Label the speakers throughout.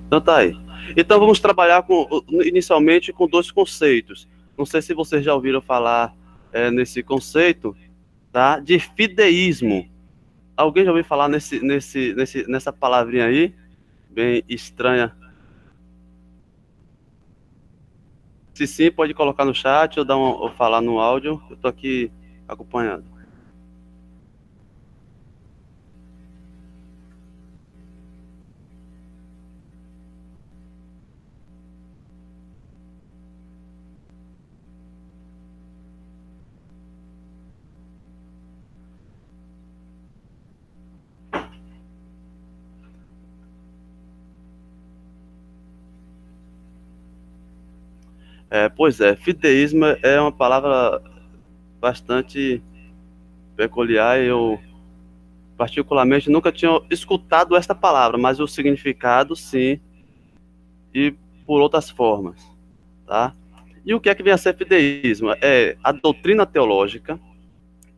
Speaker 1: Então tá aí. Então vamos trabalhar inicialmente com dois conceitos. Não sei se vocês já ouviram falar nesse conceito, tá? De fideísmo. Alguém já ouviu falar nessa palavrinha aí? Bem estranha. Se sim, pode colocar no chat ou falar no áudio. Eu tô aqui acompanhando. Pois é, fideísmo é uma palavra bastante peculiar. Eu, particularmente, nunca tinha escutado esta palavra, mas o significado, sim, e por outras formas, tá? E o que é que vem a ser fideísmo? É a doutrina teológica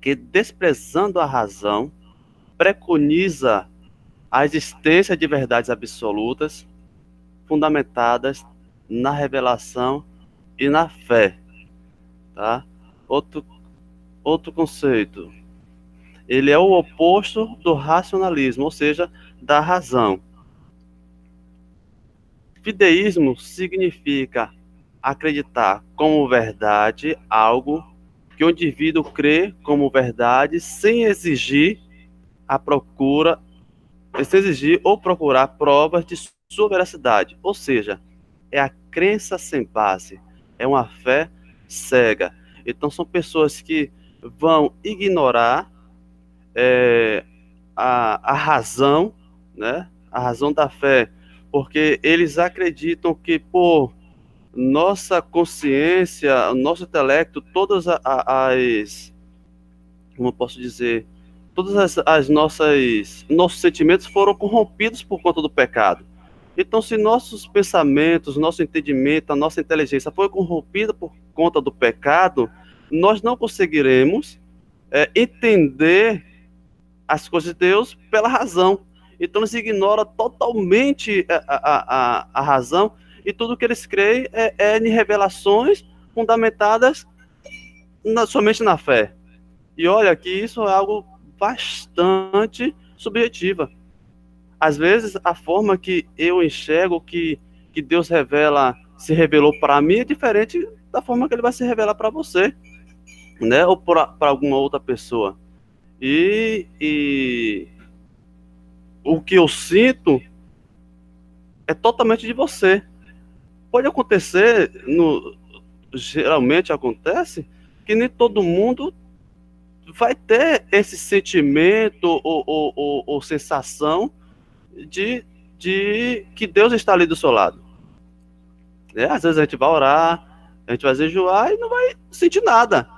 Speaker 1: que, desprezando a razão, preconiza a existência de verdades absolutas fundamentadas na revelação e na fé, tá? Outro, outro conceito, ele é o oposto do racionalismo, ou seja, da razão. Fideísmo significa acreditar como verdade algo que o indivíduo crê como verdade sem exigir a procura, sem exigir ou procurar provas de sua veracidade. Ou seja, é a crença sem base, é uma fé cega. Então são pessoas que vão ignorar é, a razão, né? A razão da fé, porque eles acreditam que por nossa consciência, nosso intelecto, todas as, como eu posso dizer, todas as nossos sentimentos foram corrompidos por conta do pecado. Então, se nossos pensamentos, nosso entendimento, a nossa inteligência foi corrompida por conta do pecado, nós não conseguiremos entender as coisas de Deus pela razão. Então eles ignoram totalmente a razão e tudo que eles creem em revelações fundamentadas somente na fé. E olha que isso é algo bastante subjetiva. Às vezes a forma que eu enxergo que Deus se revelou para mim é diferente da forma que ele vai se revelar para você, né? Ou para alguma outra pessoa. E o que eu sinto é totalmente de você. Pode acontecer, geralmente acontece, que nem todo mundo vai ter esse sentimento ou sensação de, de que Deus está ali do seu lado. Às vezes a gente vai orar, a gente vai jejuar e não vai sentir nada.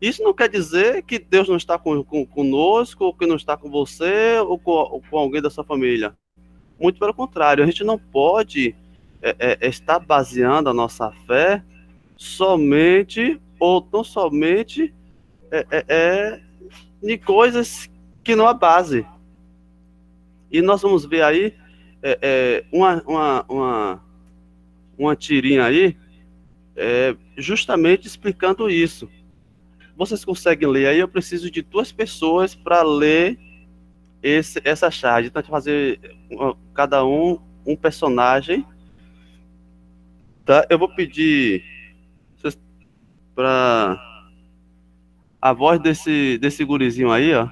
Speaker 1: Isso não quer dizer que Deus não está conosco, ou que não está com você, ou com alguém da sua família. Muito pelo contrário, a gente não pode estar baseando a nossa fé somente ou tão somente em coisas que não há base. E nós vamos ver aí uma tirinha aí justamente explicando isso. Vocês conseguem ler aí? Eu preciso de duas pessoas para ler essa charge. Então, fazer cada um personagem. Tá? Eu vou pedir para a voz desse gurizinho aí, ó,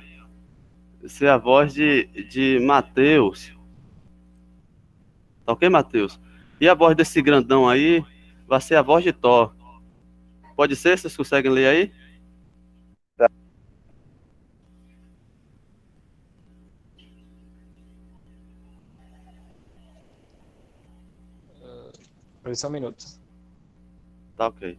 Speaker 1: ser a voz de Matheus. Tá ok, Matheus? E a voz desse grandão aí vai ser a voz de Thor. Pode ser? Vocês conseguem ler aí?
Speaker 2: Espera só um minuto.
Speaker 1: Tá ok.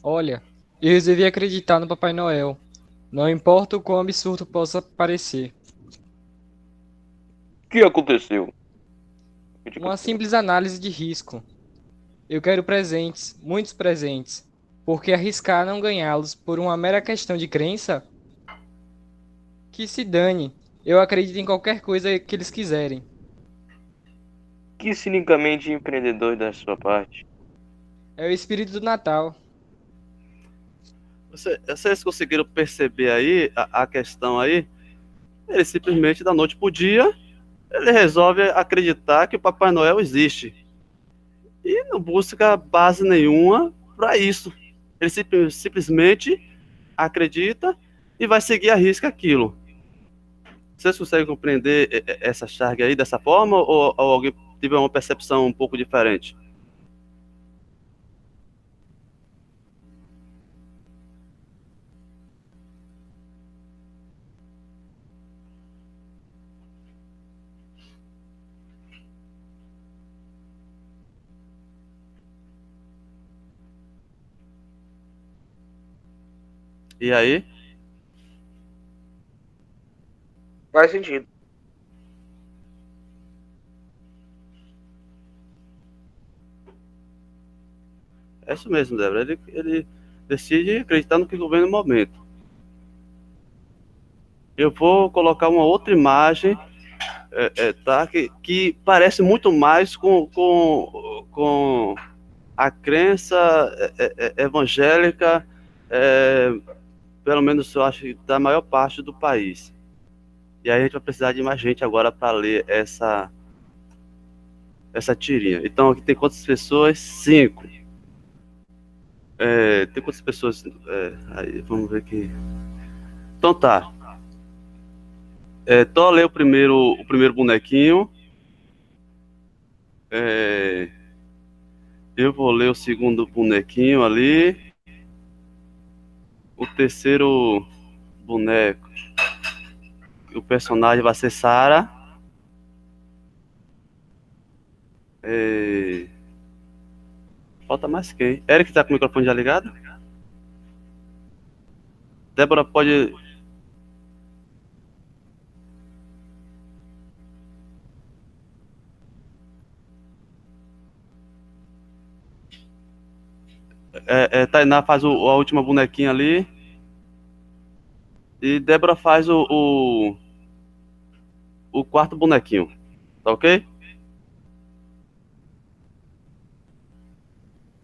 Speaker 2: Olha, eu resolvi acreditar no Papai Noel. Não importa o quão absurdo possa parecer.
Speaker 1: O que aconteceu? O que
Speaker 2: Uma
Speaker 1: aconteceu?
Speaker 2: simples análise de risco. Eu quero presentes, muitos presentes, porque arriscar não ganhá-los por uma mera questão de crença? Que se dane. Eu acredito em qualquer coisa que eles quiserem.
Speaker 3: Que cinicamente empreendedor da sua parte.
Speaker 2: É o espírito do Natal.
Speaker 1: Vocês conseguiram perceber aí a questão aí? Ele simplesmente, da noite pro dia, ele resolve acreditar que o Papai Noel existe. E não busca base nenhuma para isso. Ele simplesmente acredita e vai seguir a risca aquilo. Vocês conseguem compreender essa charge aí dessa forma ou alguém teve uma percepção um pouco diferente? E aí?
Speaker 3: Faz sentido.
Speaker 1: É isso mesmo, Débora. Ele decide acreditar no que vem no momento. Eu vou colocar uma outra imagem, tá? Que parece muito mais com a crença evangélica, pelo menos eu acho, da maior parte do país. E aí a gente vai precisar de mais gente agora para ler essa tirinha. Então aqui tem quantas pessoas? 5. Tem quantas pessoas? Aí vamos ver aqui. Então tá. Tô a ler o primeiro bonequinho. Eu vou ler o segundo bonequinho ali. O terceiro boneco. O personagem vai ser Sarah. Falta mais quem? Eric tá com o microfone já ligado? Débora pode. Tainá faz a última bonequinha ali. E Débora faz o quarto bonequinho. Tá ok?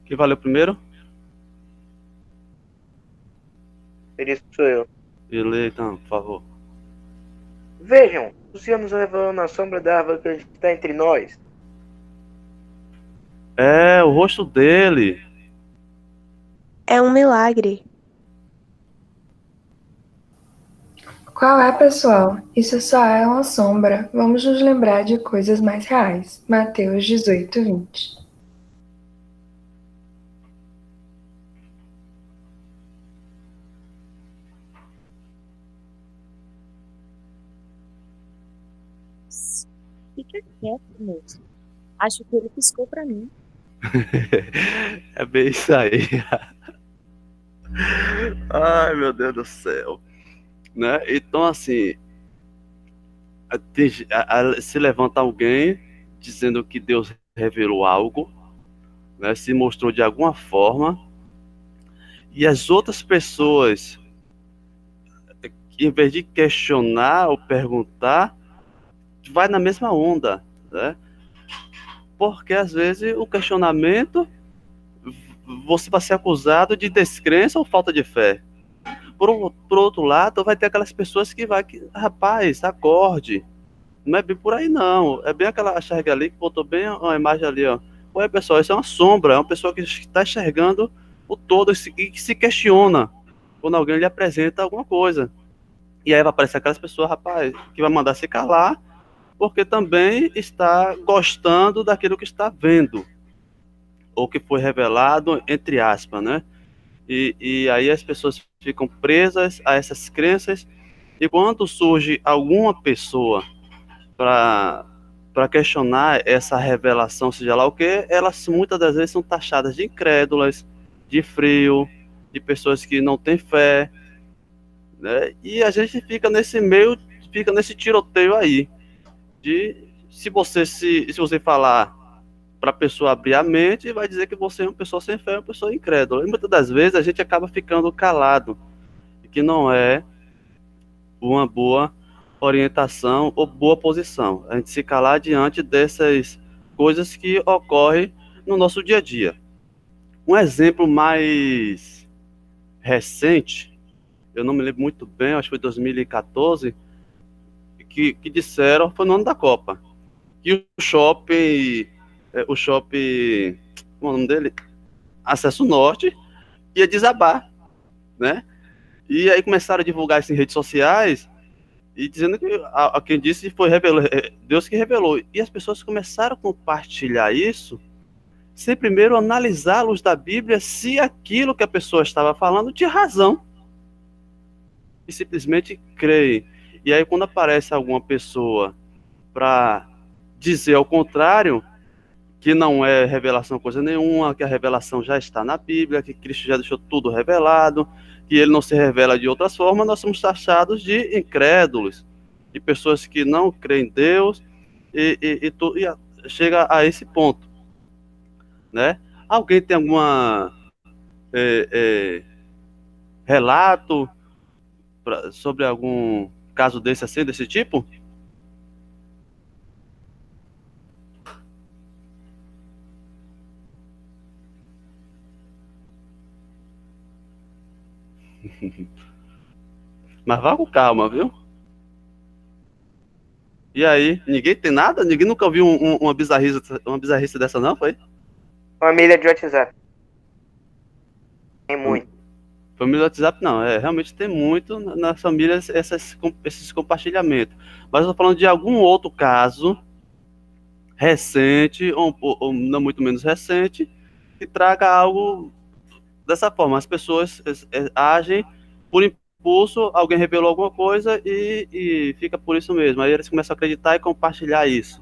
Speaker 1: Quem valeu primeiro?
Speaker 3: Isso sou eu.
Speaker 1: E lê então, por favor.
Speaker 3: Vejam, o Senhor nos revelou na sombra da árvore que está entre nós.
Speaker 1: O rosto dele.
Speaker 4: É um milagre.
Speaker 5: Qual é, pessoal? Isso só é uma sombra. Vamos nos lembrar de coisas mais reais. Mateus 18, 20.
Speaker 6: Fica quieto, moço. Acho que ele piscou pra mim.
Speaker 1: É bem isso aí. Ai, meu Deus do céu. Né? Então, assim, se levanta alguém dizendo que Deus revelou algo, né? Se mostrou de alguma forma, e as outras pessoas, em vez de questionar ou perguntar, vai na mesma onda, né? Porque às vezes o questionamento, você vai ser acusado de descrença ou falta de fé. Por outro lado, vai ter aquelas pessoas que rapaz, acorde. Não é bem por aí, não. É bem aquela charga ali que botou bem a imagem ali, ó. Ué, pessoal, isso é uma sombra. É uma pessoa que está enxergando o todo e que se questiona quando alguém lhe apresenta alguma coisa. E aí vai aparecer aquelas pessoas, rapaz, que vai mandar se calar, porque também está gostando daquilo que está vendo, ou que foi revelado, entre aspas, né? E aí as pessoas ficam presas a essas crenças, e quando surge alguma pessoa para questionar essa revelação, seja lá o que, elas muitas das vezes são taxadas de incrédulas, de frio, de pessoas que não têm fé, né? E a gente fica nesse meio, fica nesse tiroteio aí, de se você falar para a pessoa abrir a mente, vai dizer que você é uma pessoa sem fé, uma pessoa incrédula. E muitas das vezes a gente acaba ficando calado, que não é uma boa orientação ou boa posição. A gente se calar diante dessas coisas que ocorrem no nosso dia a dia. Um exemplo mais recente, eu não me lembro muito bem, acho que foi 2014, que disseram, foi no ano da Copa, que o shopping, como é o nome dele? Acesso Norte, ia desabar, né? E aí começaram a divulgar isso em redes sociais, e dizendo que quem disse foi Deus que revelou. E as pessoas começaram a compartilhar isso, sem primeiro analisar à luz da Bíblia se aquilo que a pessoa estava falando tinha razão. E simplesmente creem. E aí quando aparece alguma pessoa para dizer ao contrário, que não é revelação coisa nenhuma, que a revelação já está na Bíblia, que Cristo já deixou tudo revelado, que ele não se revela de outras formas, nós somos taxados de incrédulos, de pessoas que não creem em Deus, e chega a esse ponto, né? Alguém tem alguma relato sobre algum caso desse assim, desse tipo? Mas vá com calma, viu? E aí, ninguém tem nada? Ninguém nunca ouviu uma bizarrice dessa, não, foi?
Speaker 3: Família de WhatsApp. Tem muito.
Speaker 1: Família do WhatsApp, não. Realmente tem muito nas famílias esses compartilhamentos. Mas eu tô falando de algum outro caso recente, ou não muito menos recente, que traga algo dessa forma. As pessoas agem por impulso, alguém revelou alguma coisa e fica por isso mesmo. Aí eles começam a acreditar e compartilhar isso.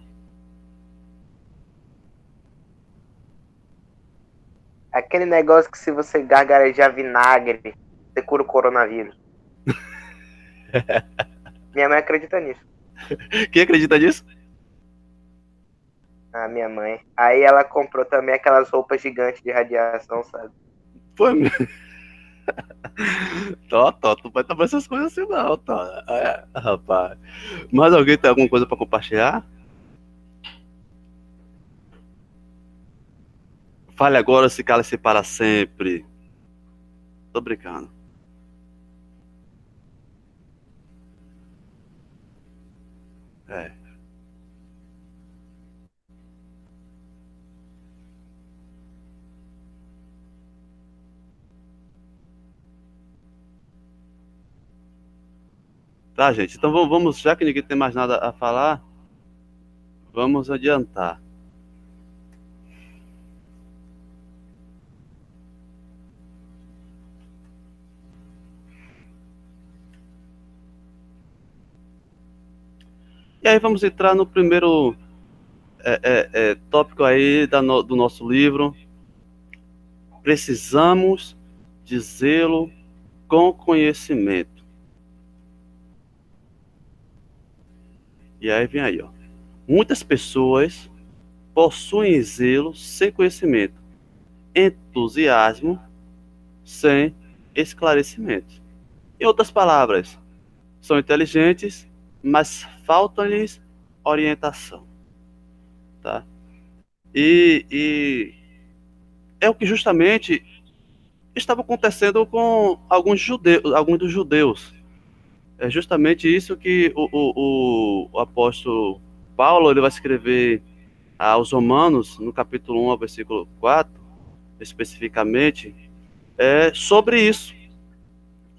Speaker 3: Aquele negócio que se você gargarejar vinagre, você cura o coronavírus. Minha mãe acredita nisso.
Speaker 1: Quem acredita nisso?
Speaker 3: A minha mãe. Aí ela comprou também aquelas roupas gigantes de radiação, sabe?
Speaker 1: Foi mesmo. Tu vai tomar essas coisas assim, não, tá? Rapaz. Mas alguém tem alguma coisa para compartilhar? Fale agora, se cale-se para sempre. Tô brincando. É. Tá, gente. Então vamos, já que ninguém tem mais nada a falar, vamos adiantar. E aí vamos entrar no primeiro tópico aí do nosso livro. Precisamos de zelo com conhecimento. E aí vem aí, ó. Muitas pessoas possuem zelo sem conhecimento, entusiasmo sem esclarecimento. Em outras palavras, são inteligentes, mas falta-lhes orientação, tá? E é o que justamente estava acontecendo com alguns dos judeus. É justamente isso que o apóstolo Paulo ele vai escrever aos Romanos, no capítulo 1, ao versículo 4, especificamente, sobre isso,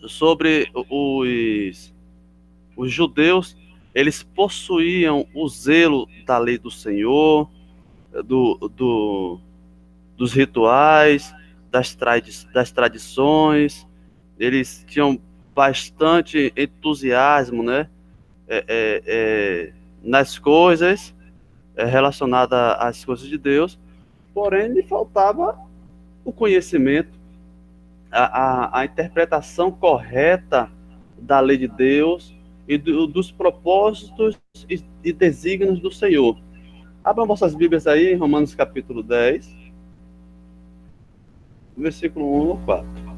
Speaker 1: sobre os judeus. Eles possuíam o zelo da lei do Senhor, dos rituais, das tradições. Eles tinham bastante entusiasmo, né, nas coisas relacionadas às coisas de Deus, porém lhe faltava o conhecimento, a interpretação correta da lei de Deus e dos propósitos e desígnios do Senhor. Abram vossas Bíblias aí, em Romanos capítulo 10, versículo 1 ao 4.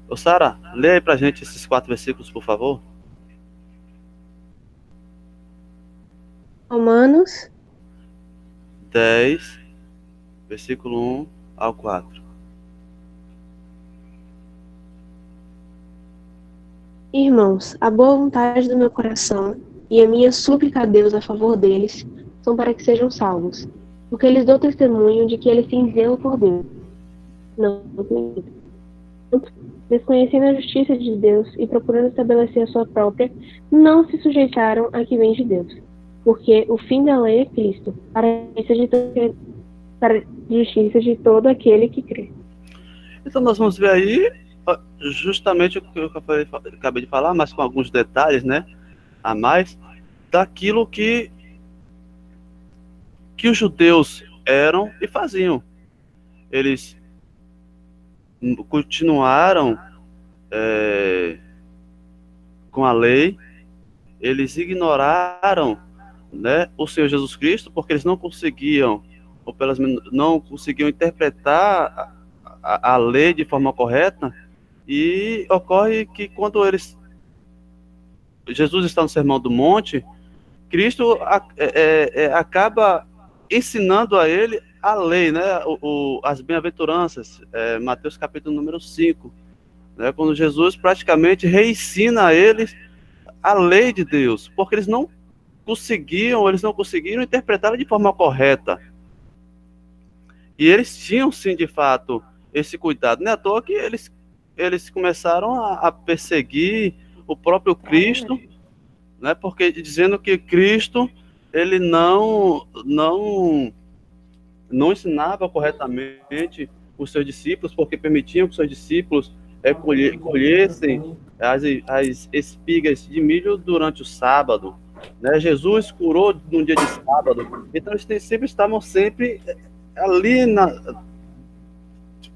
Speaker 1: Ô, Sara, lê aí pra gente esses 4 versículos, por favor.
Speaker 4: Romanos,
Speaker 1: 10, versículo 1 ao 4.
Speaker 4: irmãos, a boa vontade do meu coração e a minha súplica a Deus a favor deles são para que sejam salvos, porque eles dão testemunho de que eles têm zelo por Deus. Não, desconhecendo a justiça de Deus e procurando estabelecer a sua própria, não se sujeitaram a que vem de Deus, porque o fim da lei é Cristo, para a justiça de todo aquele que crê.
Speaker 1: Então nós vamos ver aí justamente o que eu acabei de falar, mas com alguns detalhes, né, a mais, daquilo que os judeus eram e faziam. Eles continuaram com a lei, eles ignoraram, né, o Senhor Jesus Cristo, porque eles não conseguiam, ou pelo menos não conseguiam interpretar a lei de forma correta, e ocorre que quando Jesus está no Sermão do Monte, Cristo acaba ensinando a ele a lei, né, as bem-aventuranças, Mateus capítulo número 5, né, quando Jesus praticamente reensina a eles a lei de Deus, porque eles não conseguiram interpretá-la de forma correta. E eles tinham, sim, de fato, esse cuidado. Não é à toa que eles começaram a perseguir o próprio Cristo, né, porque dizendo que Cristo, ele não ensinava corretamente os seus discípulos, porque permitiam que os seus discípulos colhessem as espigas de milho durante o sábado, né? Jesus curou no dia de sábado, então eles estavam sempre ali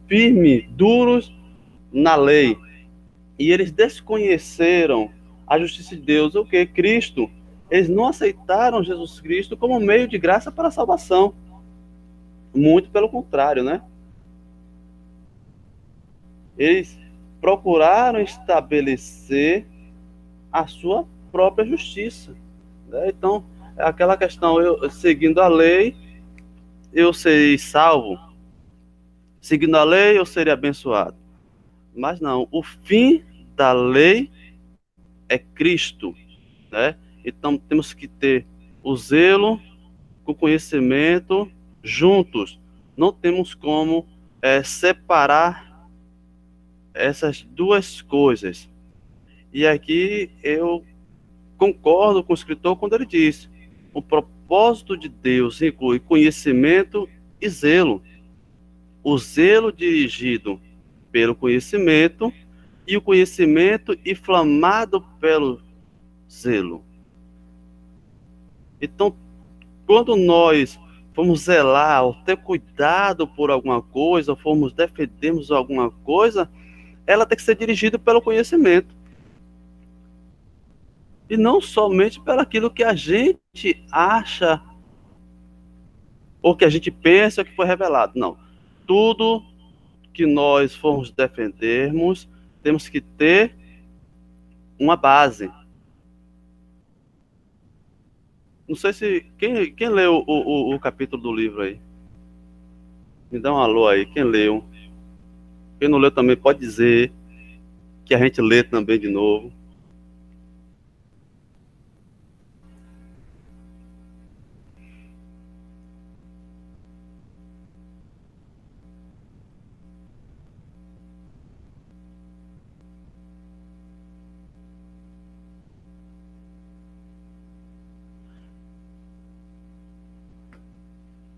Speaker 1: firme, duros na lei, e eles desconheceram a justiça de Deus, o que? Cristo. Eles não aceitaram Jesus Cristo como meio de graça para a salvação. Muito pelo contrário, né? Eles procuraram estabelecer a sua própria justiça, né? Então, é aquela questão, eu seguindo a lei, eu serei salvo. Seguindo a lei, eu serei abençoado. Mas não, o fim da lei é Cristo, né? Então, temos que ter o zelo com o conhecimento juntos. Não temos como separar essas duas coisas. E aqui eu concordo com o escritor quando ele diz: o propósito de Deus inclui conhecimento e zelo. O zelo dirigido pelo conhecimento e o conhecimento inflamado pelo zelo. Então, quando nós formos zelar, ou ter cuidado por alguma coisa, ou formos defendermos alguma coisa, ela tem que ser dirigida pelo conhecimento. E não somente pelo aquilo que a gente acha, ou que a gente pensa que foi revelado. Não. Tudo que nós formos defendermos, temos que ter uma base. Não sei se... Quem leu o capítulo do livro aí? Me dá um alô aí, quem leu? Quem não leu também pode dizer, que a gente lê também de novo.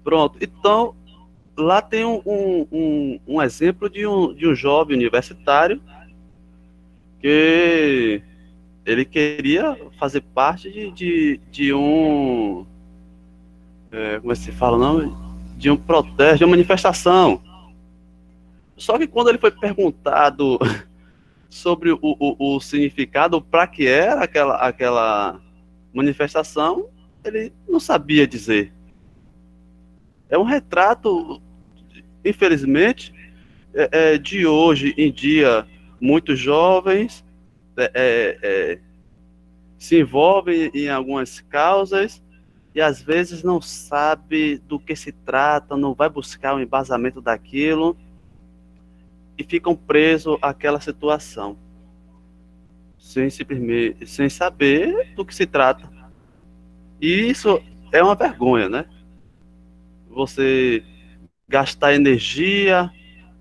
Speaker 1: Pronto, então lá tem um exemplo de um jovem universitário que ele queria fazer parte de um... como é que se fala o nome? De um protesto, de uma manifestação. Só que quando ele foi perguntado sobre o significado, para que era aquela manifestação, ele não sabia dizer. É um retrato, infelizmente, de hoje em dia, muitos jovens se envolvem em algumas causas e às vezes não sabe do que se trata, não vai buscar o embasamento daquilo e ficam presos àquela situação, sem saber do que se trata. E isso é uma vergonha, né? Você gastar energia,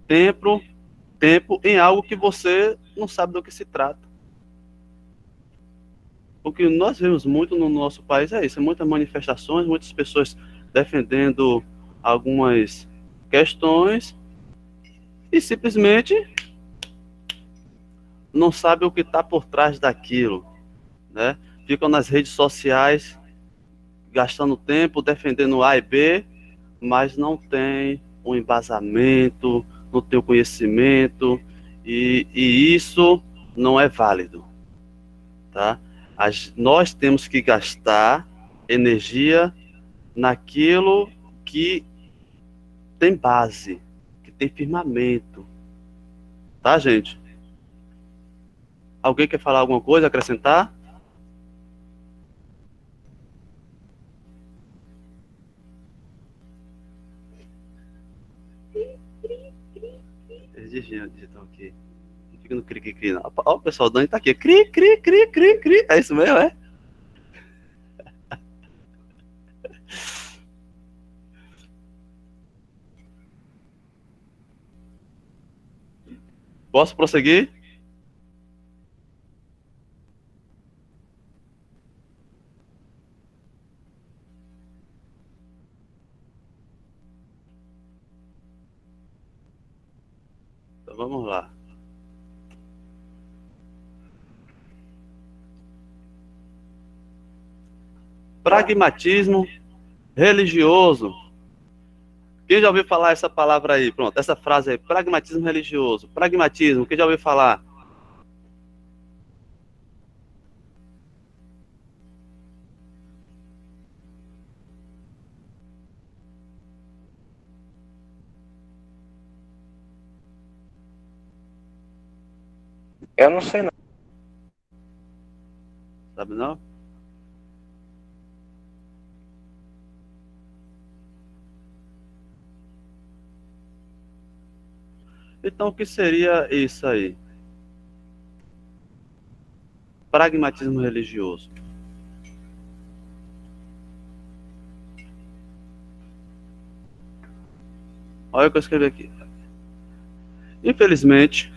Speaker 1: tempo em algo que você não sabe do que se trata. O que nós vemos muito no nosso país é isso, muitas manifestações, muitas pessoas defendendo algumas questões e simplesmente não sabe o que está por trás daquilo, né? Ficam nas redes sociais gastando tempo defendendo A e B, mas não tem um embasamento, não tem o conhecimento, e isso não é válido, tá? Nós temos que gastar energia naquilo que tem base, que tem firmamento, tá, gente? Alguém quer falar alguma coisa, acrescentar? Digital aqui. Não fica no cri-cri-cri, não. Ó, o pessoal, o Dani tá aqui. Cri-cri-cri-cri-cri. É isso mesmo, é? Posso prosseguir? Então vamos lá. Pragmatismo religioso. Quem já ouviu falar essa palavra aí? Pronto, essa frase aí, pragmatismo religioso. Pragmatismo, quem já ouviu falar?
Speaker 3: Eu não sei não.
Speaker 1: Sabe não? Então, o que seria isso aí? Pragmatismo religioso. Olha o que eu escrevi aqui. Infelizmente,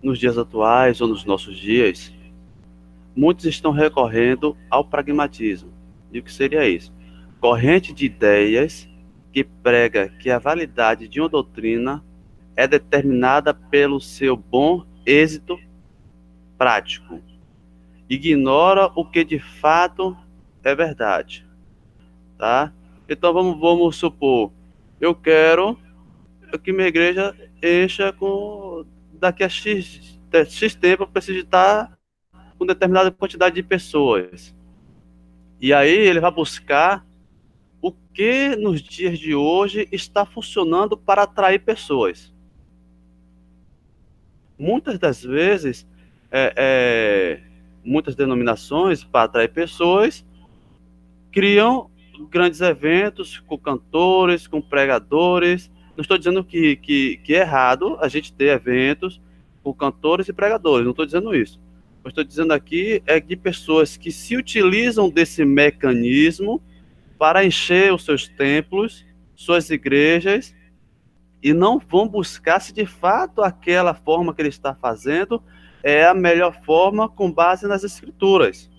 Speaker 1: nos dias atuais ou nos nossos dias, muitos estão recorrendo ao pragmatismo. E o que seria isso? Corrente de ideias que prega que a validade de uma doutrina é determinada pelo seu bom êxito prático. Ignora o que de fato é verdade. Tá? Então vamos supor, eu quero que minha igreja encha com daqui a X tempo, eu preciso estar com determinada quantidade de pessoas. E aí ele vai buscar o que nos dias de hoje está funcionando para atrair pessoas. Muitas das vezes, muitas denominações, para atrair pessoas, criam grandes eventos com cantores, com pregadores. Não estou dizendo que é errado a gente ter eventos com cantores e pregadores, não estou dizendo isso. O que estou dizendo aqui é de pessoas que se utilizam desse mecanismo para encher os seus templos, suas igrejas, e não vão buscar se de fato aquela forma que ele está fazendo é a melhor forma com base nas escrituras,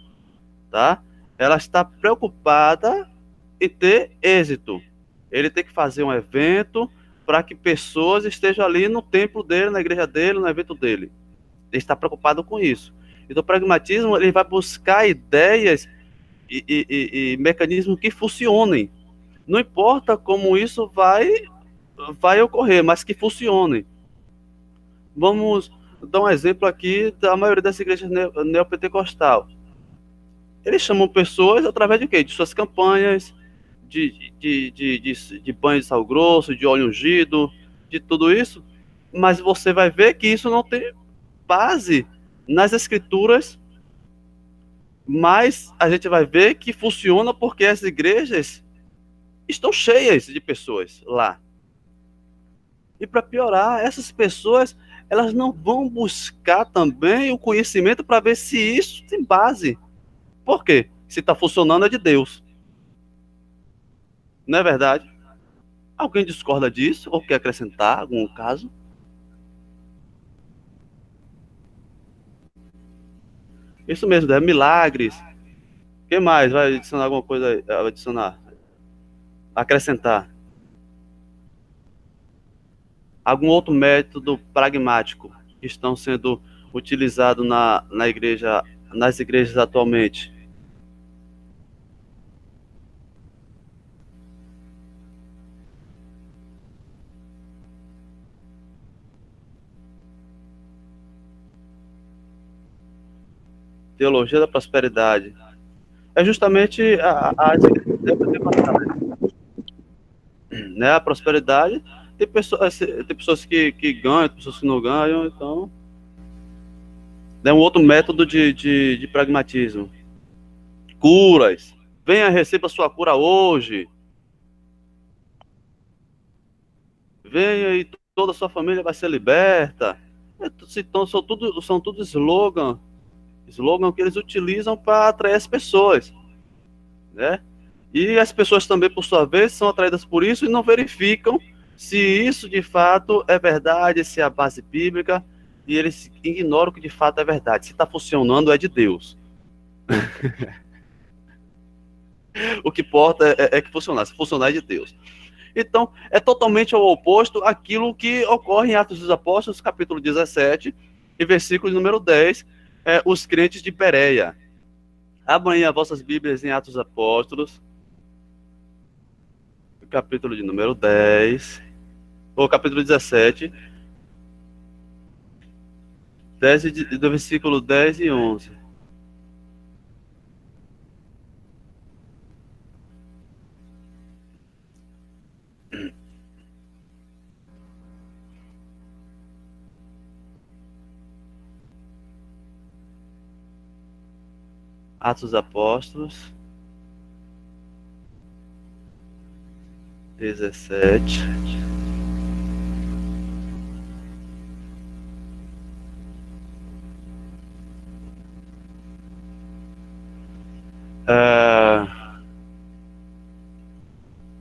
Speaker 1: tá? Ela está preocupada em ter êxito. Ele tem que fazer um evento para que pessoas estejam ali no templo dele, na igreja dele, no evento dele. Ele está preocupado com isso. Então, o pragmatismo, ele vai buscar ideias e mecanismos que funcionem. Não importa como isso vai ocorrer, mas que funcionem. Vamos dar um exemplo aqui da maioria das igrejas neopentecostal. Eles chamam pessoas através de quê? De suas campanhas, de banho de sal grosso, de óleo ungido, de tudo isso. Mas você vai ver que isso não tem base nas escrituras, mas a gente vai ver que funciona porque as igrejas estão cheias de pessoas lá. E para piorar, essas pessoas, elas não vão buscar também o conhecimento para ver se isso tem base. Por quê? Se está funcionando é de Deus. Não é verdade? Alguém discorda disso ou quer acrescentar algum caso? Isso mesmo, é milagres. O que mais? Vai adicionar alguma coisa aí? Vai adicionar? Acrescentar? Algum outro método pragmático que estão sendo utilizados na igreja, nas igrejas atualmente? Teologia da prosperidade. É justamente as igrejas devem ter passado, né? A prosperidade tem pessoas que ganham, tem pessoas que não ganham, então é um outro método de pragmatismo. Curas. Venha, receba sua cura hoje. Venha e toda a sua família vai ser liberta. Então, são tudo slogan que eles utilizam para atrair as pessoas, né? E as pessoas também, por sua vez, são atraídas por isso e não verificam se isso de fato é verdade, se é a base bíblica, e eles ignoram que de fato é verdade. Se está funcionando, é de Deus. O que importa é que funcionar. Se funcionar, é de Deus. Então, é totalmente ao oposto aquilo que ocorre em Atos dos Apóstolos, capítulo 17, e versículo número 10, os crentes de Bereia. Abram aí as vossas Bíblias em Atos dos Apóstolos, capítulo de número 10, ou capítulo 17, do versículo 10 e 11. Atos dos Apóstolos 17.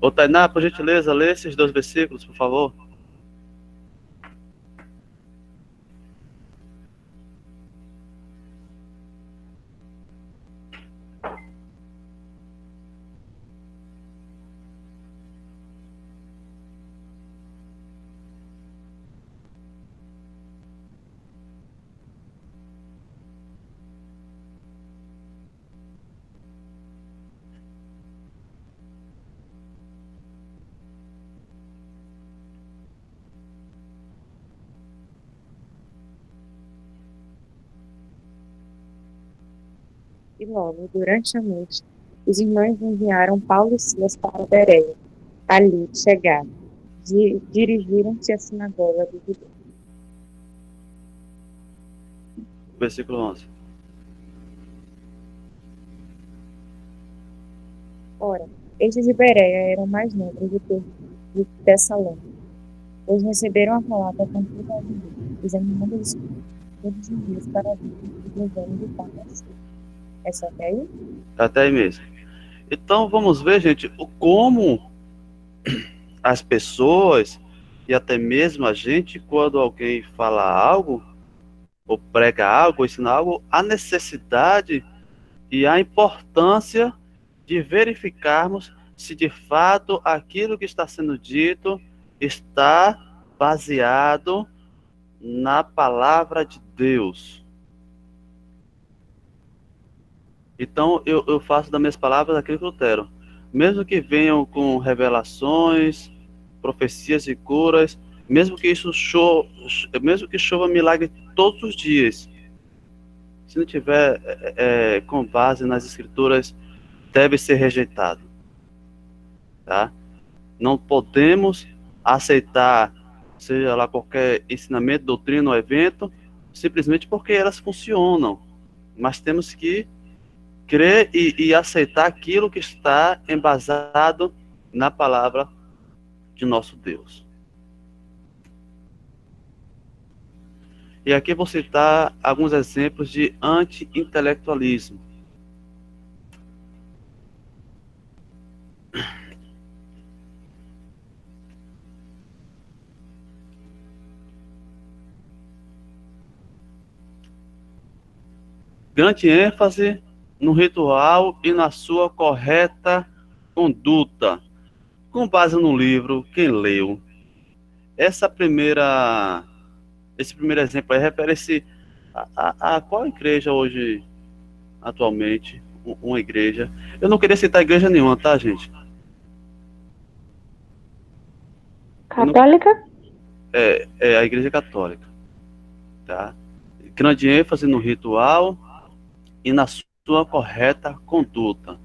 Speaker 1: Ô Tainá, por gentileza, lê esses dois versículos, por favor.
Speaker 6: E logo, durante a noite, os irmãos enviaram Paulo e Silas para Bereia. Ali chegaram, dirigiram-se à sinagoga dos judeus.
Speaker 1: Versículo 11.
Speaker 6: Ora, estes de Bereia eram mais nobres do que os de Tessalônica, pois receberam a palavra com toda a alegria, examinando-os todos os dias para ver o governo de paz. É só até aí?
Speaker 1: Até aí mesmo. Então, vamos ver, gente, como as pessoas, e até mesmo a gente, quando alguém fala algo, ou prega algo, ou ensina algo, a necessidade e a importância de verificarmos se de fato aquilo que está sendo dito está baseado na palavra de Deus. Então, eu faço das minhas palavras aquilo que eu quero. Mesmo que venham com revelações, profecias e curas, mesmo que chova milagre todos os dias, se não tiver com base nas escrituras, deve ser rejeitado. Tá? Não podemos aceitar seja lá qualquer ensinamento, doutrina ou evento, simplesmente porque elas funcionam. Mas temos que crer e aceitar aquilo que está embasado na palavra de nosso Deus. E aqui vou citar alguns exemplos de anti-intelectualismo. Grande ênfase no ritual e na sua correta conduta, com base no livro Quem Leu. Esse primeiro exemplo aí refere-se a qual igreja hoje, atualmente, uma igreja. Eu não queria citar igreja nenhuma, tá, gente?
Speaker 4: Católica?
Speaker 1: É a igreja católica, tá? Grande ênfase no ritual e na sua correta conduta.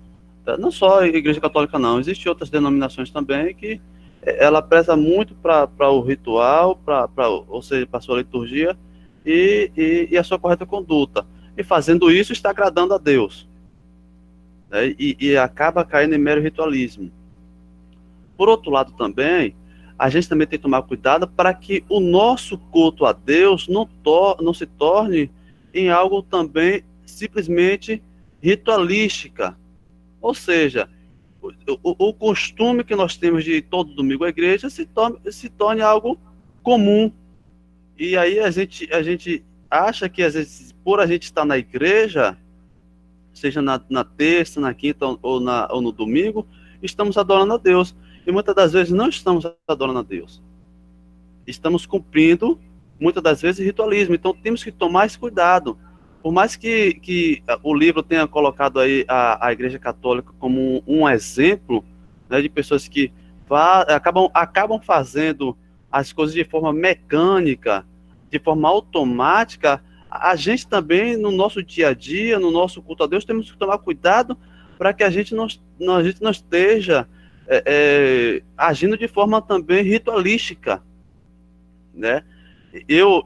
Speaker 1: Tá? Não só a igreja católica, não. Existem outras denominações também que ela preza muito para o ritual, ou seja, para a sua liturgia e a sua correta conduta. E fazendo isso, está agradando a Deus. Né? E acaba caindo em mero ritualismo. Por outro lado também, a gente também tem que tomar cuidado para que o nosso culto a Deus não se torne em algo também simplesmente ritualística. Ou seja, o costume que nós temos de ir todo domingo à igreja se torne algo comum. E aí a gente acha que, às vezes, por a gente estar na igreja, seja na terça, na quinta ou no domingo, estamos adorando a Deus. E muitas das vezes não estamos adorando a Deus. Estamos cumprindo, muitas das vezes, ritualismo. Então temos que tomar esse cuidado. Por mais que o livro tenha colocado aí a Igreja Católica como um exemplo, né, de pessoas que acabam fazendo as coisas de forma mecânica, de forma automática, a gente também, no nosso dia a dia, no nosso culto a Deus, temos que tomar cuidado para que a gente não esteja agindo de forma também ritualística, né? Eu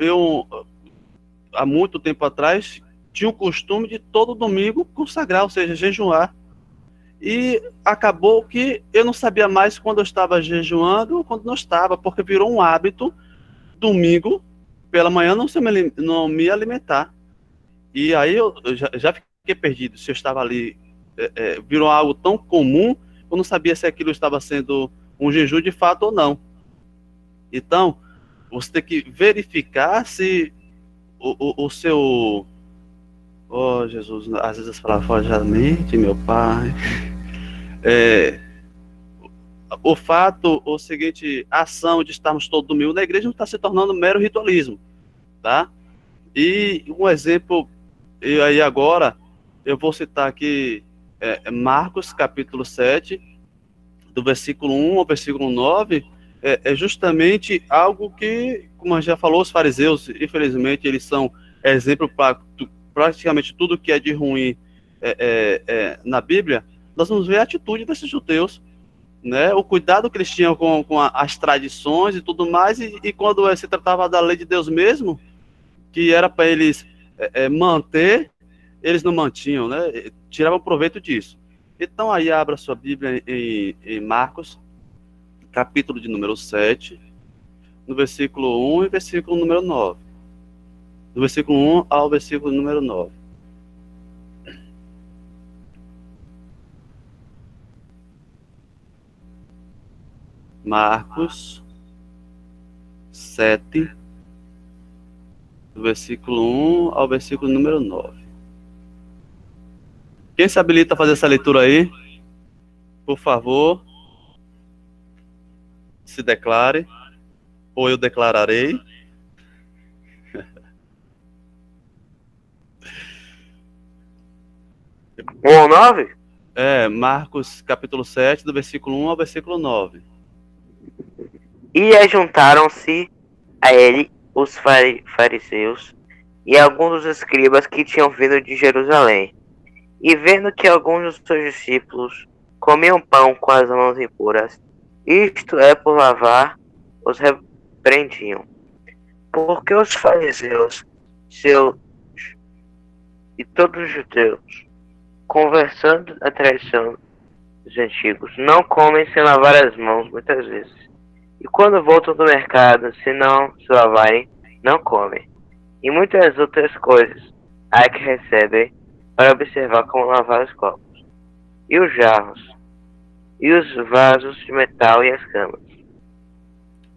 Speaker 1: há muito tempo atrás tinha o costume de todo domingo consagrar, ou seja, jejuar. E acabou que eu não sabia mais quando eu estava jejuando ou quando não estava, porque virou um hábito, domingo, pela manhã, não me alimentar. E aí eu já fiquei perdido, se eu estava ali, virou algo tão comum, eu não sabia se aquilo estava sendo um jejum de fato ou não. Então, você tem que verificar se o seu... Oh, Jesus, às vezes fala forjadamente, meu pai. O seguinte, a ação de estarmos todo domingo na igreja não está se tornando mero ritualismo, tá? E um exemplo, e aí agora, eu vou citar aqui Marcos, capítulo 7, do versículo 1 ao versículo 9, é justamente algo que, como a gente já falou, os fariseus, infelizmente, eles são exemplo para praticamente tudo que é de ruim na Bíblia. Nós vamos ver a atitude desses judeus, né? O cuidado que eles tinham com as tradições e tudo mais, e quando se tratava da lei de Deus mesmo, que era para eles manter, eles não mantinham, né? Tiravam proveito disso. Então aí abra sua Bíblia em Marcos, capítulo de número 7, no versículo 1 e versículo número 9. Do versículo 1 ao versículo número 9. Marcos 7, do versículo 1 ao versículo número 9. Quem se habilita a fazer essa leitura aí? Por favor, se declare, ou eu declararei.
Speaker 3: Um ou 9?
Speaker 1: Marcos capítulo 7, do versículo 1 ao versículo 9.
Speaker 3: E ajuntaram-se a ele os fariseus e alguns dos escribas que tinham vindo de Jerusalém. E vendo que alguns dos seus discípulos comiam pão com as mãos impuras, isto é, por lavar os prendiam. Porque os fariseus, seus e todos os judeus, conversando a tradição dos antigos, não comem sem lavar as mãos muitas vezes. E quando voltam do mercado, se não se lavarem, não comem. E muitas outras coisas há que recebem para observar como lavar os copos, e os jarros, e os vasos de metal e as camas.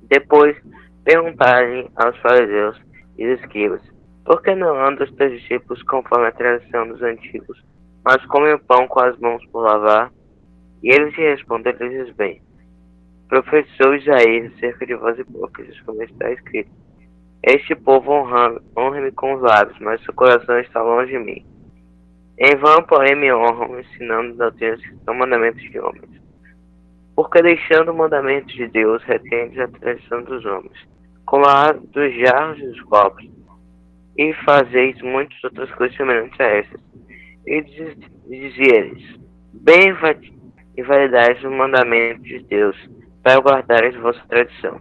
Speaker 3: Depois perguntaram aos fariseus e os escribas: por que não andam os teus discípulos conforme a tradição dos antigos, mas comem o pão com as mãos por lavar? E eles lhe responderam e lhes bem: profetizou Isaías acerca de vós hipócritas, como está escrito: este povo honra-me com os lábios, mas seu coração está longe de mim. Em vão, porém, me honram, ensinando doutrinas que são mandamentos de homens. Porque deixando o mandamento de Deus, retendes a tradição dos homens, como a dos jarros e dos copos, e fazeis muitas outras coisas semelhantes a essas. E dizia-lhes: bem invalidais o mandamento de Deus, para guardares vossa tradição.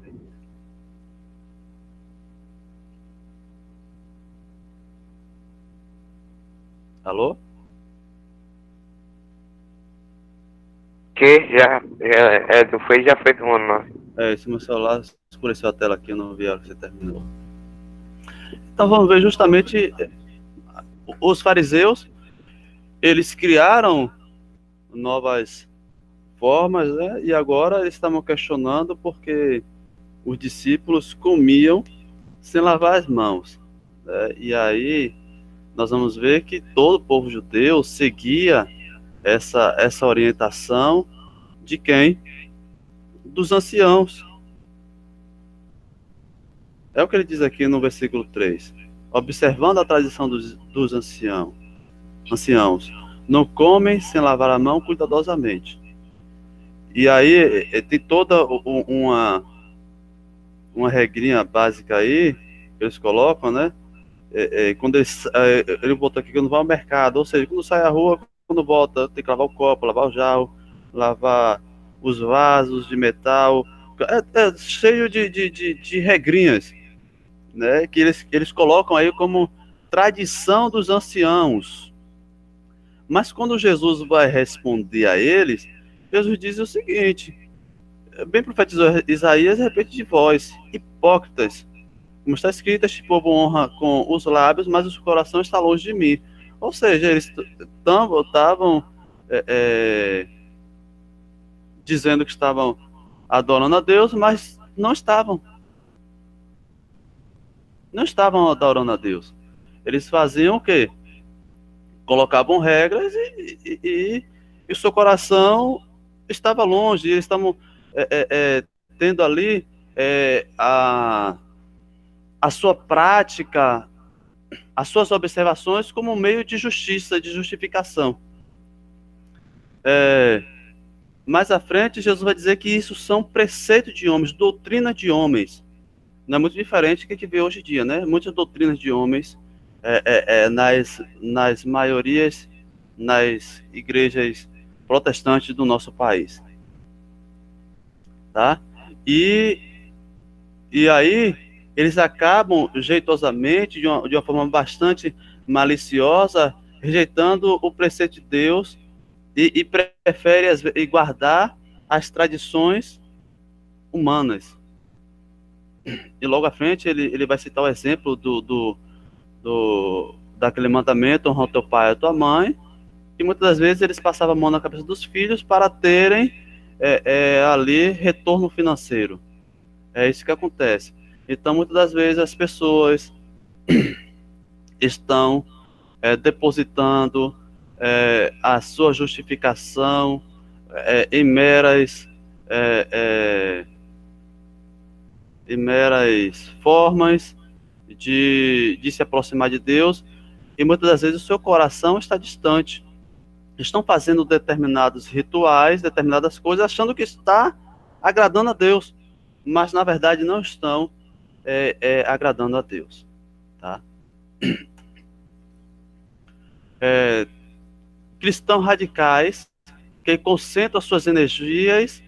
Speaker 1: Alô?
Speaker 3: Que já foi com o nome.
Speaker 1: Esse meu celular escureceu a tela aqui, eu não vi a hora que você terminou. Então vamos ver justamente os fariseus, eles criaram novas formas, né? E agora eles estavam questionando porque os discípulos comiam sem lavar as mãos, né? E aí nós vamos ver que todo o povo judeu seguia essa orientação de quem? Dos anciãos. É o que ele diz aqui no versículo 3. Observando a tradição dos anciãos, não comem sem lavar a mão cuidadosamente. E aí tem toda uma regrinha básica aí, que eles colocam, né? Quando ele botou aqui que não vai ao mercado, ou seja, quando sai à rua, quando volta, tem que lavar o copo, lavar o jarro, lavar os vasos de metal, cheio de regrinhas, né, que eles colocam aí como tradição dos anciãos. Mas quando Jesus vai responder a eles, Jesus diz o seguinte: bem profetizou Isaías, repete de vós, hipócritas, como está escrito, este povo honra com os lábios, mas o coração está longe de mim. Ou seja, eles estavam dizendo que estavam adorando a Deus, mas não estavam adorando a Deus. Eles faziam o quê? Colocavam regras e o seu coração estava longe. Eles estavam tendo ali a sua prática, as suas observações como meio de justiça, de justificação. Mais à frente, Jesus vai dizer que isso são preceitos de homens, doutrina de homens. Não é muito diferente do que a gente vê hoje em dia, né? Muitas doutrinas de homens nas maiorias, nas igrejas protestantes do nosso país. Tá? E aí, eles acabam jeitosamente, de uma forma bastante maliciosa, rejeitando o preceito de Deus e prefere guardar as tradições humanas. E logo à frente ele vai citar o exemplo daquele mandamento: honra o teu pai e a tua mãe, e muitas das vezes eles passavam a mão na cabeça dos filhos para terem ali retorno financeiro. É isso que acontece. Então, muitas das vezes as pessoas estão depositando a sua justificação em meras formas de se aproximar de Deus, e muitas das vezes o seu coração está distante. Estão fazendo determinados rituais, determinadas coisas, achando que está agradando a Deus, mas na verdade não estão agradando a Deus, tá? Cristãos radicais que concentram suas energias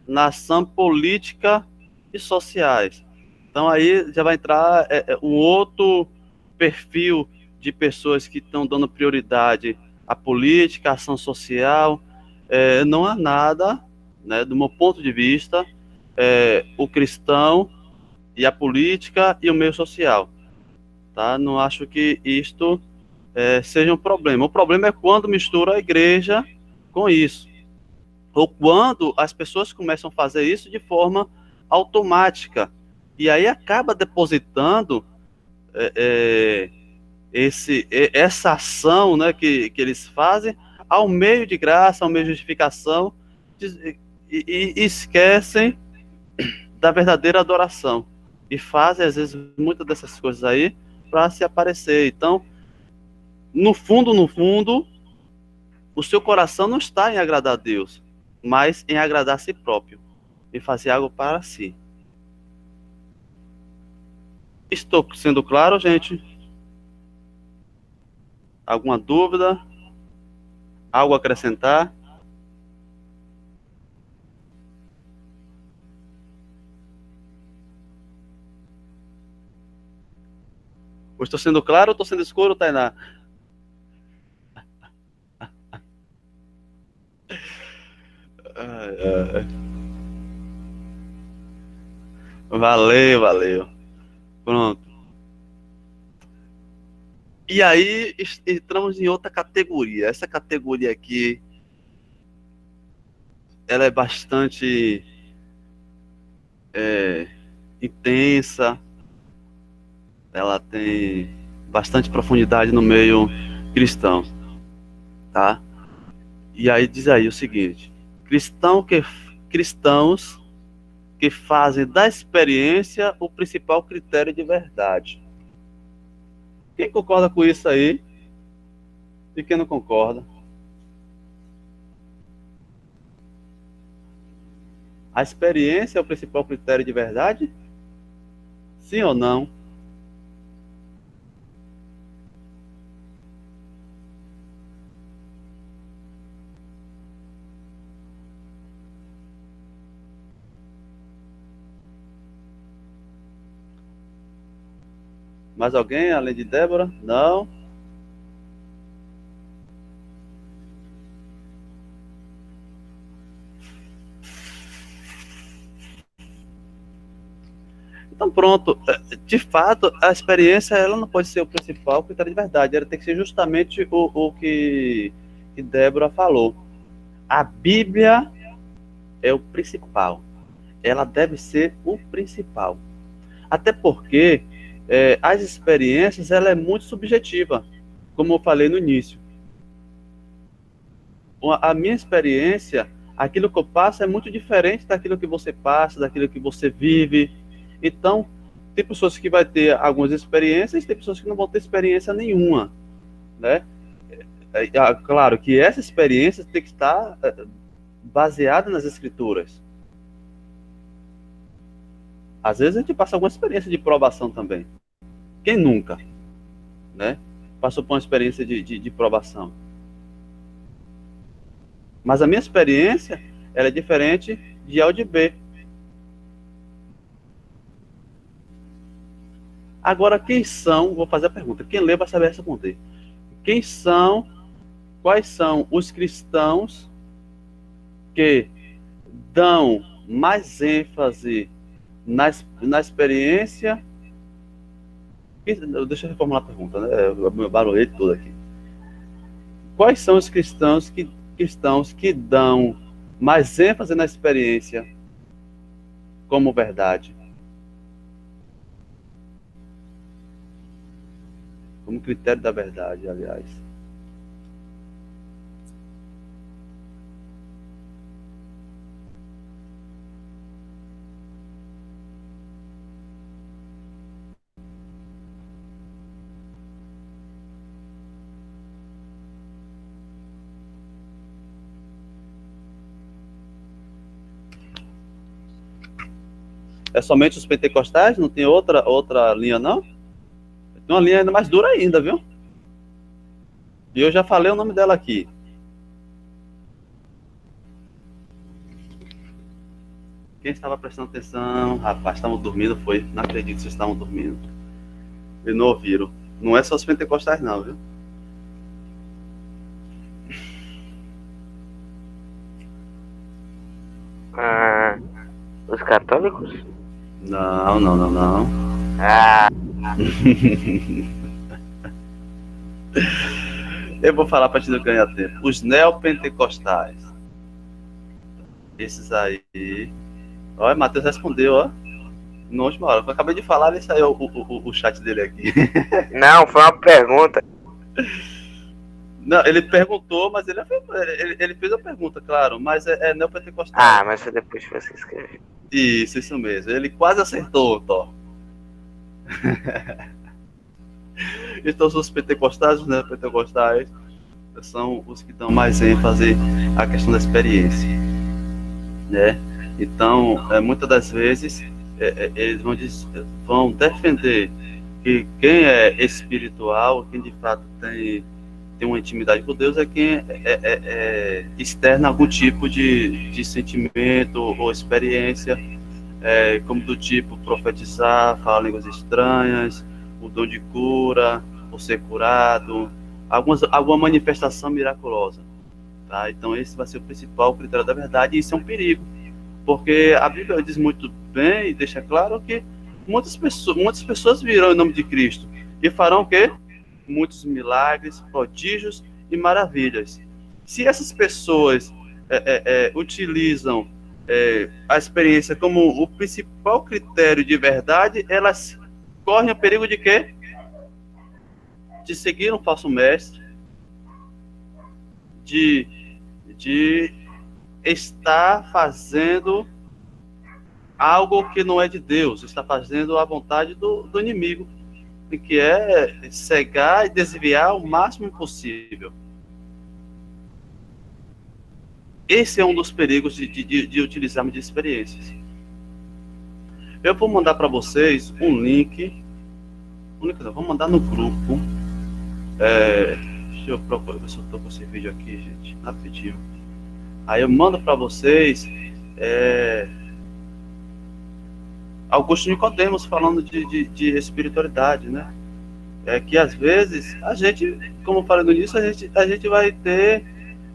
Speaker 1: na ação política e sociais, Então aí já vai entrar um outro perfil de pessoas que estão dando prioridade à política, à ação social. Não há nada, né, do meu ponto de vista, o cristão e a política e o meio social. Tá? Não acho que isto seja um problema. O problema é quando mistura a igreja com isso. Ou quando as pessoas começam a fazer isso de forma automática. E aí acaba depositando essa ação, né, que eles fazem ao meio de graça, ao meio de justificação, e esquecem da verdadeira adoração. E fazem, às vezes, muitas dessas coisas aí para se aparecer. Então, no fundo, o seu coração não está em agradar a Deus, mas em agradar a si próprio, em fazer algo para si. Estou sendo claro, gente? Alguma dúvida? Algo a acrescentar? Ou estou sendo claro ou estou sendo escuro, Tainá? Valeu. Pronto. E aí entramos em outra categoria. Essa categoria aqui, ela é bastante intensa. Ela tem bastante profundidade no meio cristão, tá? E aí diz aí o seguinte: cristãos que fazem da experiência o principal critério de verdade. Quem concorda com isso aí? E quem não concorda? A experiência é o principal critério de verdade? Sim ou não? Mais alguém além de Débora? Não? Então pronto, de fato, a experiência ela não pode ser o principal critério de verdade, ela tem que ser justamente o que Débora falou. A Bíblia é o principal, ela deve ser o principal. Até porque as experiências ela é muito subjetiva, como eu falei no início. A minha experiência, aquilo que eu passo é muito diferente daquilo que você passa, daquilo que você vive. Então, tem pessoas que vão ter algumas experiências, tem pessoas que não vão ter experiência nenhuma, né? Claro que essa experiência tem que estar baseada nas escrituras. Às vezes a gente passa alguma experiência de provação também. Quem nunca, né? Passou por uma experiência de provação. Mas a minha experiência, ela é diferente de A ou de B. Agora, quem são, vou fazer a pergunta, quem lê vai saber responder. Quais são os cristãos que dão mais ênfase na experiência? Deixa eu reformular a pergunta, né? Meu barulhete todo aqui. Quais são os cristãos que dão mais ênfase na experiência como verdade? Como critério da verdade, aliás. É somente os pentecostais? Não tem outra linha, não? Tem uma linha ainda mais dura ainda, viu? E eu já falei o nome dela aqui. Quem estava prestando atenção? Rapaz, estavam dormindo, foi? Não acredito que vocês estavam dormindo. E não ouviram. Não é só os pentecostais, não, viu?
Speaker 3: Ah, os católicos?
Speaker 1: Não, não, não, não.
Speaker 3: Ah,
Speaker 1: Eu vou falar para te não ganhar tempo. Os neopentecostais. Esses aí. Olha, Matheus respondeu, ó. Na última hora. Eu acabei de falar, ele saiu o chat dele aqui.
Speaker 3: não, foi uma pergunta.
Speaker 1: Não, ele perguntou, mas ele fez a pergunta, claro. Mas é neopentecostal.
Speaker 3: Ah, mas foi depois que você escreveu.
Speaker 1: Isso mesmo. Ele quase acertou, Thor. Então, os pentecostais, os neopentecostais são os que dão mais ênfase à questão da experiência, né? Então, muitas das vezes, eles vão defender que quem é espiritual, quem de fato tem uma intimidade com Deus, é quem externa algum tipo de sentimento ou experiência, como do tipo profetizar, falar línguas estranhas, o dom de cura, o ser curado, alguma manifestação miraculosa. Tá? Então esse vai ser o principal critério da verdade, e isso é um perigo, porque a Bíblia diz muito bem e deixa claro que muitas pessoas virão em nome de Cristo e farão o quê? Muitos milagres, prodígios e maravilhas. Se essas pessoas utilizam a experiência como o principal critério de verdade, elas correm o perigo de quê? De seguir um falso mestre, de estar fazendo algo que não é de Deus, está fazendo a vontade do inimigo, que é cegar e desviar o máximo possível. Esse é um dos perigos de utilizarmos de experiências. Eu vou mandar para vocês um link. Vou mandar no grupo. Deixa eu procurar ver se eu estou com esse vídeo aqui, gente. Rapidinho. Aí eu mando para vocês Augusto Nicodemos falando de espiritualidade, né? Que às vezes a gente, como eu falei no início, a gente vai ter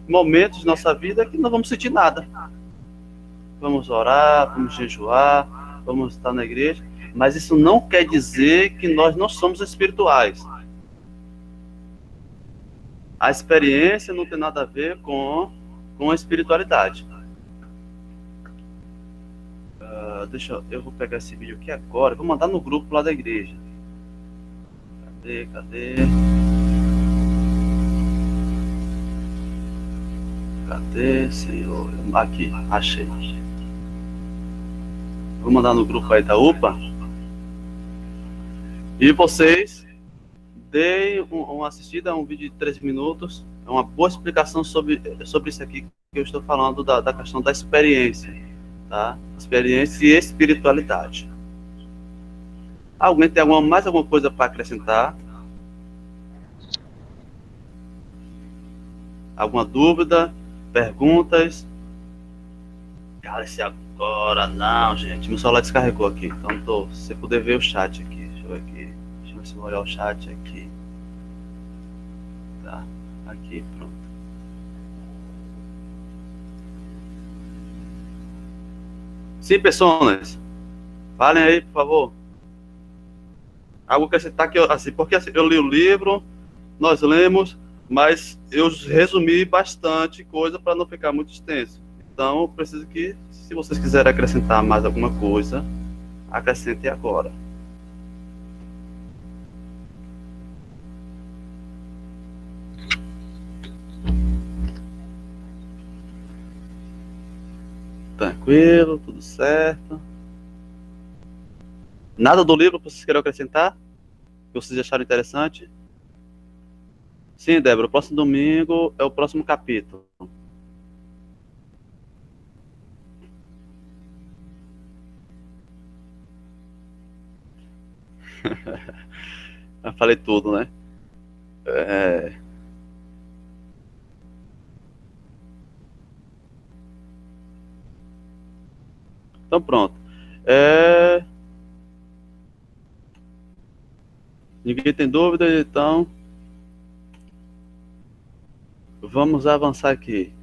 Speaker 1: momentos na nossa vida que não vamos sentir nada. Vamos orar, vamos jejuar, vamos estar na igreja, mas isso não quer dizer que nós não somos espirituais. A experiência não tem nada a ver com a espiritualidade. Eu vou pegar esse vídeo aqui agora, vou mandar no grupo lá da igreja. Cadê? Cadê, Senhor? Aqui, achei. Vou mandar no grupo aí da UPA. E vocês deem uma assistida a um vídeo de 3 minutos. É uma boa explicação sobre isso aqui que eu estou falando, da questão da experiência. Tá? Experiência e espiritualidade. Alguém tem mais alguma coisa para acrescentar? Alguma dúvida? Perguntas? Cala-se agora. Não, gente. Meu celular descarregou aqui. Então, se você puder ver o chat aqui. Deixa eu ver aqui. Deixa eu ver se eu vou olhar o chat aqui. Tá. Aqui, pronto. Sim, pessoas. Falem aí, por favor. Algo que acrescentar que porque eu li o livro, nós lemos, mas eu resumi bastante coisa para não ficar muito extenso. Então, eu preciso que, se vocês quiserem acrescentar mais alguma coisa, acrescentem agora. Tranquilo, tudo certo. Nada do livro que vocês queiram acrescentar? Que vocês acharam interessante? Sim, Débora, o próximo domingo é o próximo capítulo. Eu falei tudo, né? Então, pronto. Ninguém tem dúvida, então vamos avançar aqui.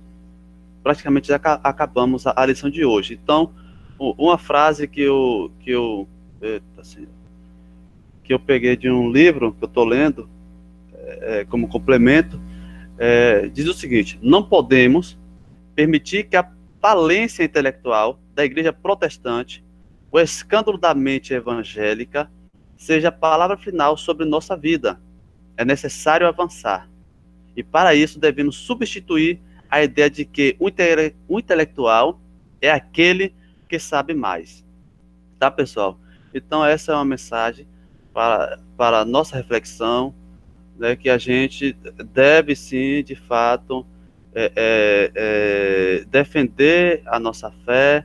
Speaker 1: Praticamente já acabamos a lição de hoje. Então, uma frase que eu peguei de um livro que eu estou lendo, como complemento, diz o seguinte: não podemos permitir que a falência intelectual da igreja protestante, o escândalo da mente evangélica, seja a palavra final sobre nossa vida. É necessário avançar. E para isso devemos substituir a ideia de que o intelectual é aquele que sabe mais. Tá, pessoal? Então essa é uma mensagem para a nossa reflexão, né, que a gente deve sim, de fato, defender a nossa fé.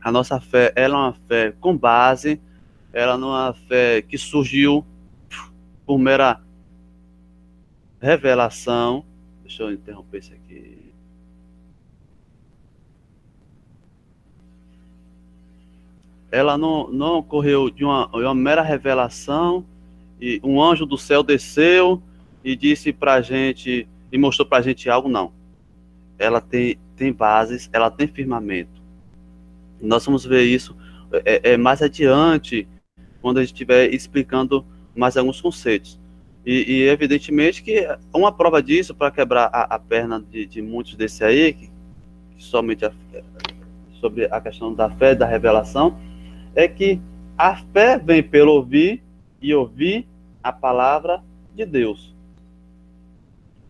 Speaker 1: A nossa fé, ela é uma fé com base, ela não é uma fé que surgiu por mera revelação. Deixa eu interromper isso aqui. Ela não ocorreu de uma mera revelação, e um anjo do céu desceu e disse pra gente, e mostrou pra gente algo, não. Ela tem bases, ela tem firmamento. Nós vamos ver isso mais adiante, quando a gente estiver explicando mais alguns conceitos. E evidentemente que uma prova disso, para quebrar a perna de muitos desse aí, que somente sobre a questão da fé e da revelação, é que a fé vem pelo ouvir, e ouvir a palavra de Deus.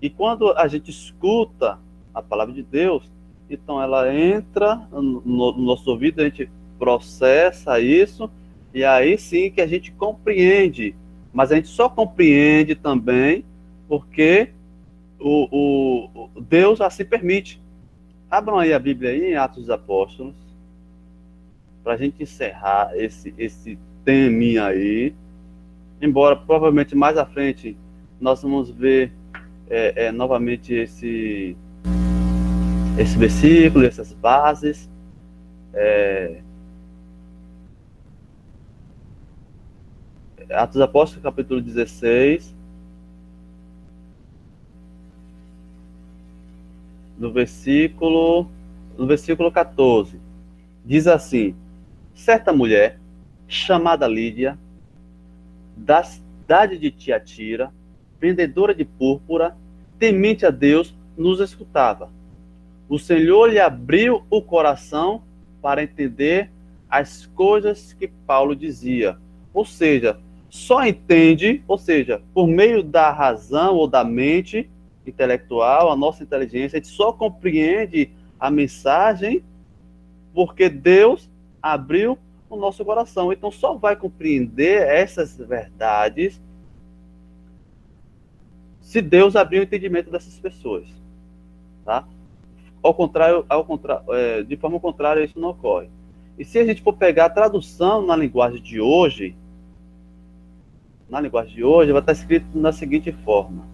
Speaker 1: E quando a gente escuta a palavra de Deus, então ela entra no nosso ouvido, a gente processa isso, e aí sim que a gente compreende. Mas a gente só compreende também porque o Deus assim permite. Abram aí a Bíblia aí, em Atos dos Apóstolos, para a gente encerrar esse teminha aí. Embora provavelmente mais à frente nós vamos ver novamente esse versículo, essas bases. Atos dos Apóstolos, capítulo 16, no versículo 14, diz assim: certa mulher, chamada Lídia, da cidade de Tiatira, vendedora de púrpura, temente a Deus, nos escutava. O Senhor lhe abriu o coração para entender as coisas que Paulo dizia. Ou seja, só entende, ou seja, por meio da razão ou da mente intelectual, a nossa inteligência, a gente só compreende a mensagem porque Deus abriu o nosso coração. Então só vai compreender essas verdades se Deus abrir o entendimento dessas pessoas, tá? De forma contrária, isso não ocorre. E se a gente for pegar a tradução na linguagem de hoje, vai estar escrito da seguinte forma: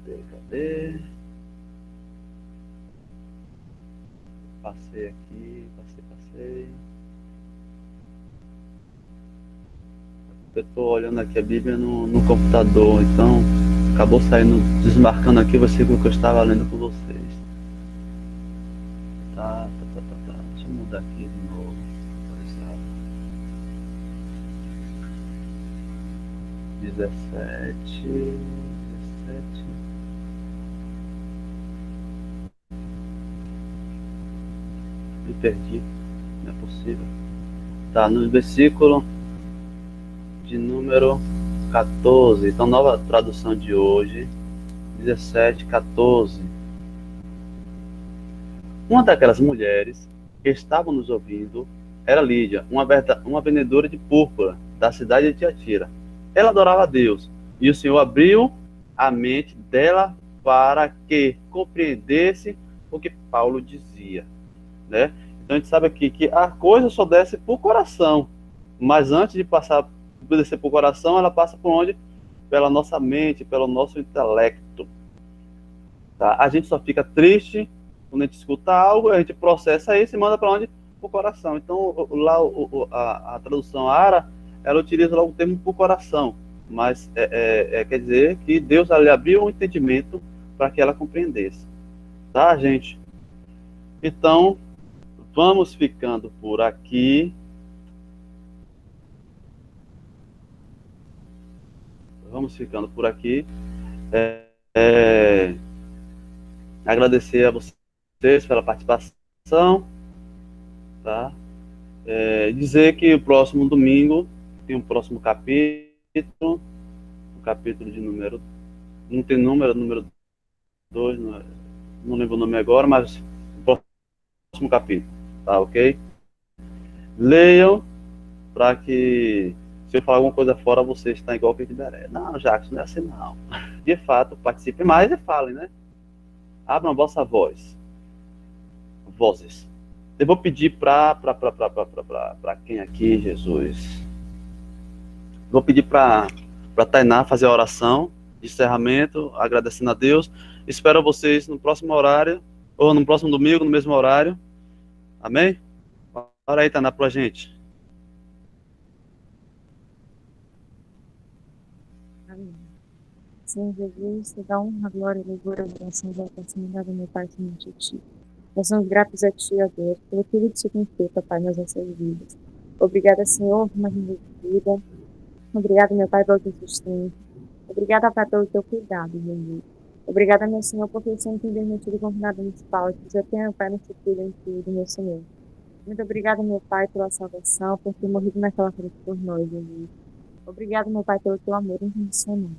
Speaker 1: cadê? Passei aqui, passei. Eu estou olhando aqui a Bíblia no computador, então acabou saindo, desmarcando aqui o versículo que eu estava lendo com vocês. Tá. Deixa eu mudar aqui de novo. Dezessete. Me perdi, não é possível. Tá, no versículo de número 14, então nova tradução de hoje, 17:14. Uma daquelas mulheres que estavam nos ouvindo era Lídia, uma vendedora de púrpura da cidade de Tiatira. Ela adorava a Deus, e o Senhor abriu a mente dela para que compreendesse o que Paulo dizia, né? Então a gente sabe aqui que a coisa só desce por coração, mas antes de descer por coração, ela passa por onde? Pela nossa mente, pelo nosso intelecto. Tá? A gente só fica triste quando a gente escuta algo, a gente processa isso e manda para onde? Para o coração. Então, lá a tradução ARA, ela utiliza logo o termo para o coração, mas quer dizer que Deus lhe abriu um entendimento para que ela compreendesse. Tá, gente? Então, vamos ficando por aqui. Vamos ficando por aqui. Agradecer a vocês pela participação, tá? Dizer que o próximo domingo tem um próximo capítulo, o capítulo de número, não tem número 2, não lembro o nome agora, mas o próximo capítulo, tá, ok? Leiam, para que se eu falar alguma coisa fora, você está igual que Tiberé. Não, Jacques, não é assim não. De fato, participe mais e falem, né? Abram a vossa vozes. Eu vou pedir para quem aqui, Jesus? Vou pedir para Tainá fazer a oração de encerramento, agradecendo a Deus. Espero vocês no próximo horário, ou no próximo domingo, no mesmo horário. Amém? Ora aí, Tainá, para a gente.
Speaker 6: Amém. Senhor Jesus, te dá honra, glória, louvor, adoração, exaltação, dada meu Pai, somente a Ti. Nós somos gratos a Ti, ó Deus, pelo tudo que Você tem feito, Pai, nas nossas vidas. Obrigada, Senhor, por mais uma vida. Obrigada, meu Pai, pelo Teu sustento. Obrigada, Pai, pelo Teu cuidado, Jesus. Obrigada, meu Senhor, porque o Senhor tem permitido governador municipal, que você tenha, Pai, no futuro em tudo, meu Senhor. Muito obrigada, meu Pai, pela salvação, por ter morrido naquela cruz por nós, Jesus. Obrigada, meu Pai, pelo Teu amor incondicional.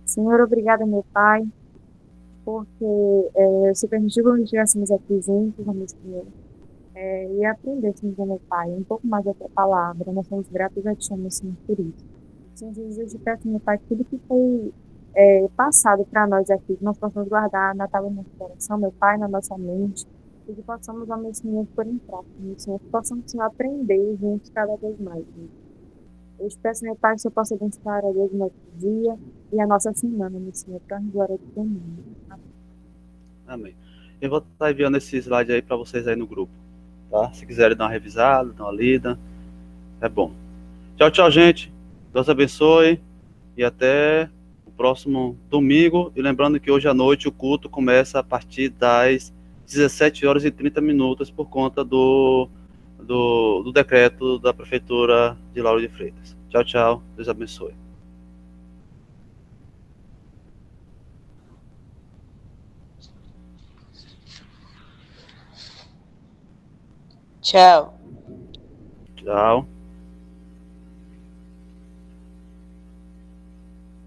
Speaker 6: Senhor, obrigada, meu Pai, porque você permitiu que nós estivéssemos aqui juntos, meu Senhor, e aprendêssemos, meu Pai, um pouco mais da Tua palavra. Nós somos gratos a Ti, meu Senhor, por isso. Senhor Jesus, eu te peço, meu Pai, tudo que foi passado para nós aqui, que nós possamos guardar na tábua do nosso coração, meu Pai, na nossa mente, e que possamos, ao meu Senhor, pôr em prática, meu Senhor, que possamos, Senhor, aprender juntos cada vez mais, meu. Eu te peço, meu Pai, que o Senhor possa abençoar a Deus o nosso dia e a nossa semana, meu Senhor, para a glória do Teu nome. Amém.
Speaker 1: Amém. Eu vou estar enviando esse slide aí para vocês aí no grupo, tá? Se quiserem dar uma revisada, dar uma lida, é bom. Tchau, tchau, gente. Deus abençoe e até o próximo domingo. E lembrando que hoje à noite o culto começa a partir das 17h30 por conta do decreto da Prefeitura de Lauro de Freitas. Tchau, tchau. Deus abençoe.
Speaker 7: Tchau.
Speaker 1: Tchau.